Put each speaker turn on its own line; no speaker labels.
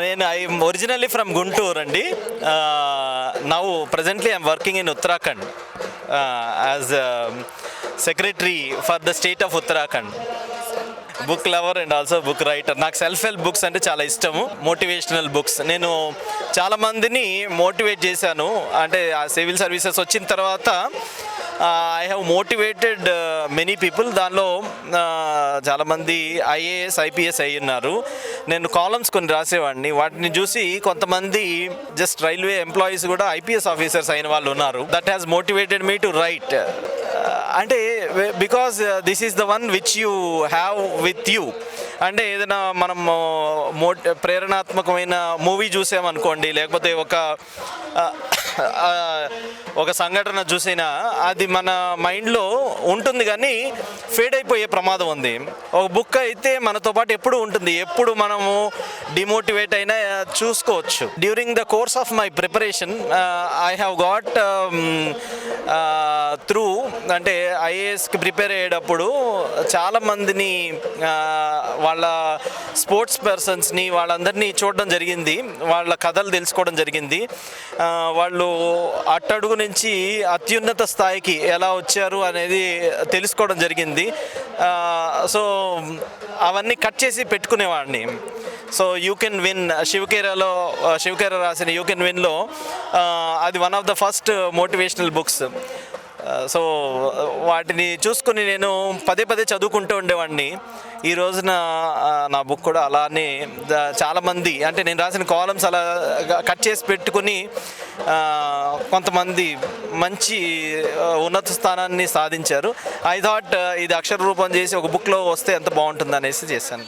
నేను I'm originally from Guntur అండి. Now presently I'm working in Uttarakhand as secretary for the state of Uttarakhand. Book lover and also book writer. నాకు self help books అంటే చాలా ఇష్టము, motivational books. నేను చాలామందిని motivate చేశాను. అంటే ఆ సివిల్ సర్వీసెస్ వచ్చిన తర్వాత I have motivated many people. దానిలో చాలామంది ఐఏఎస్ ఐపీఎస్ అయ్యి ఉన్నారు. నేను కాలమ్స్ కొన్ని రాసేవాడిని, వాటిని చూసి కొంతమంది జస్ట్ రైల్వే ఎంప్లాయీస్ కూడా ఐపీఎస్ ఆఫీసర్స్ అయిన వాళ్ళు ఉన్నారు. That has motivated me to write. అంటే because this is the one which you have with you. అంటే ఏదైనా మనం ప్రేరణాత్మకమైన మూవీ చూసామనుకోండి, లేకపోతే ఒక సంఘటన చూసినా అది మన మైండ్లో ఉంటుంది కానీ ఫేడ్ అయిపోయే ప్రమాదం ఉంది. ఒక బుక్ అయితే మనతో పాటు ఎప్పుడు ఉంటుంది, ఎప్పుడు మనము డిమోటివేట్ అయినా చూసుకోవచ్చు. During the course of my preparation I have got through, అంటే ఐఏఎస్కి ప్రిపేర్ అయ్యేటప్పుడు చాలామందిని వాళ్ళ స్పోర్ట్స్ పర్సన్స్ని వాళ్ళందరినీ చూడడం జరిగింది, వాళ్ళ కథలు తెలుసుకోవడం జరిగింది. వాళ్ళు అట్టడుగు నుంచి అత్యున్నత స్థాయికి ఎలా వచ్చారు అనేది తెలుసుకోవడం జరిగింది. సో అవన్నీ కట్ చేసి పెట్టుకునేవాడిని. సో యూ కెన్ విన్, శివకేర రాసిన యూ కెన్ విన్లో అది one of the first motivational books. So వాటిని చూసుకుని నేను పదే పదే చదువుకుంటూ ఉండేవాడిని. ఈ రోజున నా బుక్ కూడా అలానే చాలామంది, అంటే నేను రాసిన కాలమ్స్ అలా కట్ చేసి పెట్టుకుని కొంతమంది మంచి ఉన్నత స్థానాన్ని సాధించారు. ఐ థాట్ ఇది అక్షర రూపం చేసి ఒక బుక్లో వస్తే ఎంత బాగుంటుంది అనేసి చేశాను.